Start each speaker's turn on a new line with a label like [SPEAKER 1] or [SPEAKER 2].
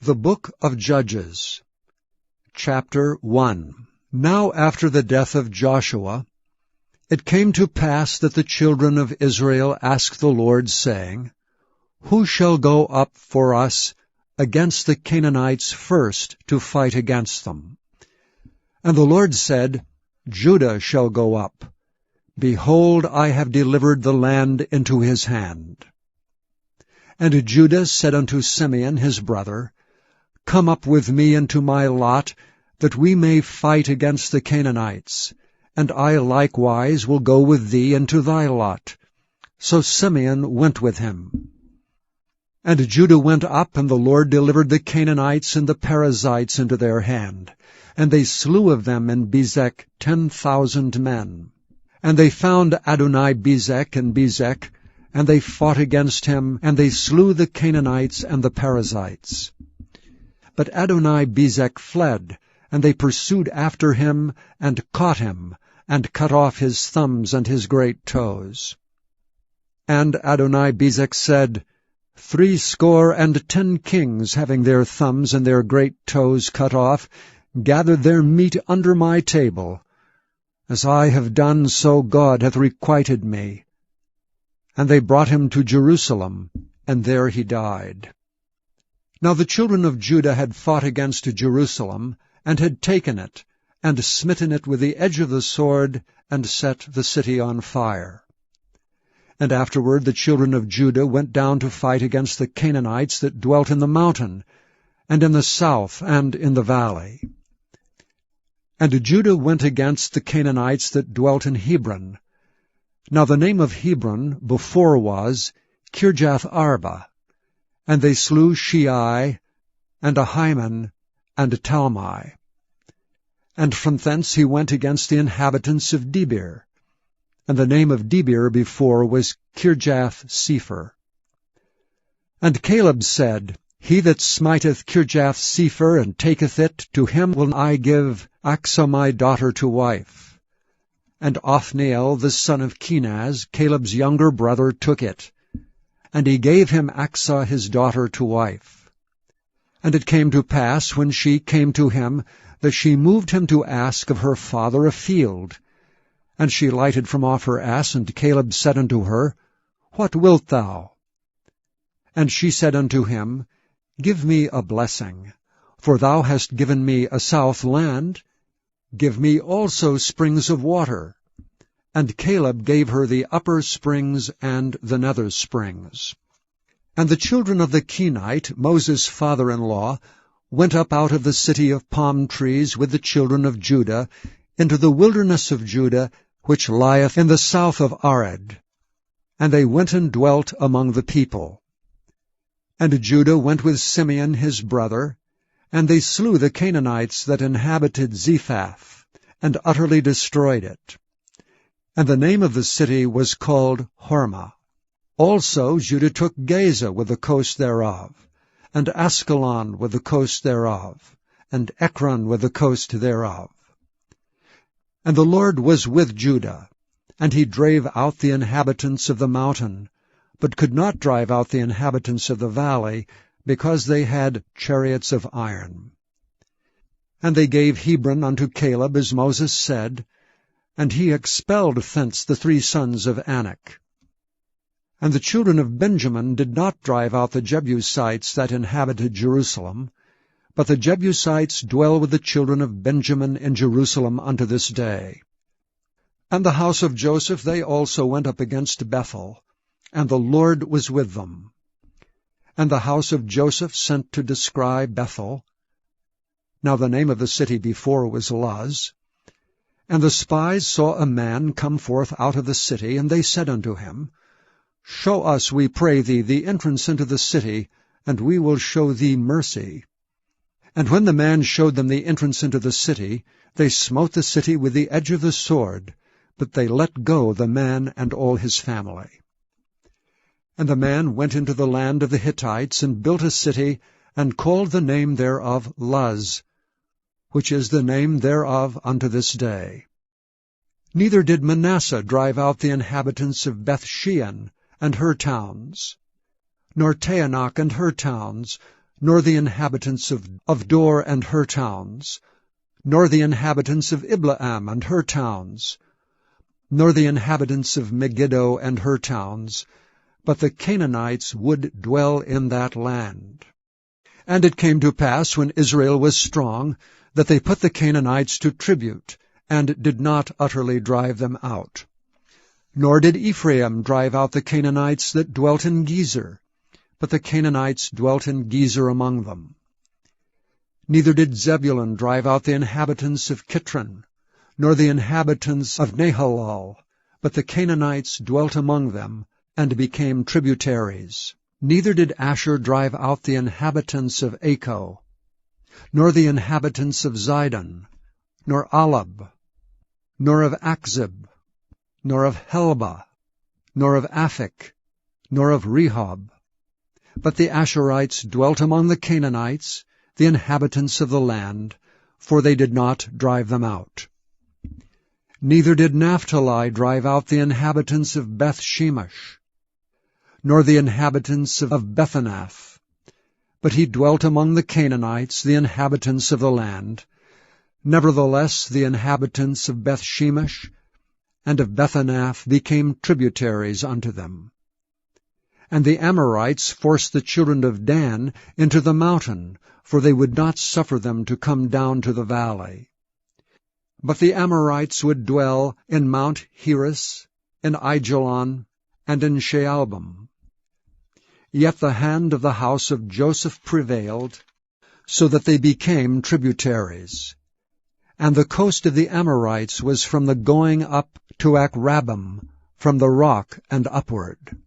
[SPEAKER 1] The Book of Judges, Chapter 1. Now after the death of Joshua, it came to pass that the children of Israel asked the Lord, saying, Who shall go up for us against the Canaanites first to fight against them? And the Lord said, Judah shall go up. Behold, I have delivered the land into his hand. And Judah said unto Simeon his brother, Come up with me into my lot, that we may fight against the Canaanites, and I likewise will go with thee into thy lot. So Simeon went with him. And Judah went up, and the Lord delivered the Canaanites and the Perizzites into their hand. And they slew of them in Bezek 10,000 men. And they found Adoni-Bezek in Bezek, and they fought against him, and they slew the Canaanites and the Perizzites. But Adoni-Bezek fled, and they pursued after him, and caught him, and cut off his thumbs and his great toes. And Adoni-Bezek said, 70 kings, having their thumbs and their great toes cut off, gathered their meat under my table. As I have done, so God hath requited me. And they brought him to Jerusalem, and there he died. Now the children of Judah had fought against Jerusalem, and had taken it, and smitten it with the edge of the sword, and set the city on fire. And afterward the children of Judah went down to fight against the Canaanites that dwelt in the mountain, and in the south, and in the valley. And Judah went against the Canaanites that dwelt in Hebron. Now the name of Hebron before was Kirjath-arba. And they slew Shei, and Ahiman, and Talmai. And from thence he went against the inhabitants of Debir. And the name of Debir before was Kirjath-sepher. And Caleb said, He that smiteth Kirjath-sepher, and taketh it, to him will I give Achsah my daughter to wife. And Othniel the son of Kenaz, Caleb's younger brother, took it. And he gave him Achsah his daughter to wife. And it came to pass, when she came to him, that she moved him to ask of her father a field. And she lighted from off her ass, and Caleb said unto her, What wilt thou? And she said unto him, Give me a blessing, for thou hast given me a south land. Give me also springs of water. And Caleb gave her the upper springs and the nether springs. And the children of the Kenite, Moses' father-in-law, went up out of the city of palm trees with the children of Judah into the wilderness of Judah, which lieth in the south of Arad. And they went and dwelt among the people. And Judah went with Simeon his brother, and they slew the Canaanites that inhabited Zephath, and utterly destroyed it. And the name of the city was called Hormah. Also Judah took Gaza with the coast thereof, and Askelon with the coast thereof, and Ekron with the coast thereof. And the Lord was with Judah, and he drave out the inhabitants of the mountain, but could not drive out the inhabitants of the valley, because they had chariots of iron. And they gave Hebron unto Caleb, as Moses said, and he expelled thence the 3 sons of Anak. And the children of Benjamin did not drive out the Jebusites that inhabited Jerusalem, but the Jebusites dwell with the children of Benjamin in Jerusalem unto this day. And the house of Joseph they also went up against Bethel, and the Lord was with them. And the house of Joseph sent to descry Bethel. Now the name of the city before was Luz. And the spies saw a man come forth out of the city, and they said unto him, Show us, we pray thee, the entrance into the city, and we will show thee mercy. And when the man showed them the entrance into the city, they smote the city with the edge of the sword, but they let go the man and all his family. And the man went into the land of the Hittites, and built a city, and called the name thereof Luz, which is the name thereof unto this day. Neither did Manasseh drive out the inhabitants of Bethshean and her towns, nor Taanach and her towns, nor the inhabitants of Dor and her towns, nor the inhabitants of Ibleam and her towns, nor the inhabitants of Megiddo and her towns, but the Canaanites would dwell in that land. And it came to pass, when Israel was strong, that they put the Canaanites to tribute, and did not utterly drive them out. Nor did Ephraim drive out the Canaanites that dwelt in Gezer, but the Canaanites dwelt in Gezer among them. Neither did Zebulun drive out the inhabitants of Kitron, nor the inhabitants of Nahalal, but the Canaanites dwelt among them, and became tributaries. Neither did Asher drive out the inhabitants of Acco, nor the inhabitants of Zidon, nor Alab, nor of Achzib, nor of Helba, nor of Aphik, nor of Rehob. But the Asherites dwelt among the Canaanites, the inhabitants of the land, for they did not drive them out. Neither did Naphtali drive out the inhabitants of Beth-shemesh, nor the inhabitants of Bethanath, but he dwelt among the Canaanites, the inhabitants of the land. Nevertheless the inhabitants of Beth-shemesh and of Bethanath became tributaries unto them. And the Amorites forced the children of Dan into the mountain, for they would not suffer them to come down to the valley. But the Amorites would dwell in Mount Heres, in Aijalon, and in Shaalbim. Yet the hand of the house of Joseph prevailed, so that they became tributaries. And the coast of the Amorites was from the going up to Akrabbim, from the rock and upward.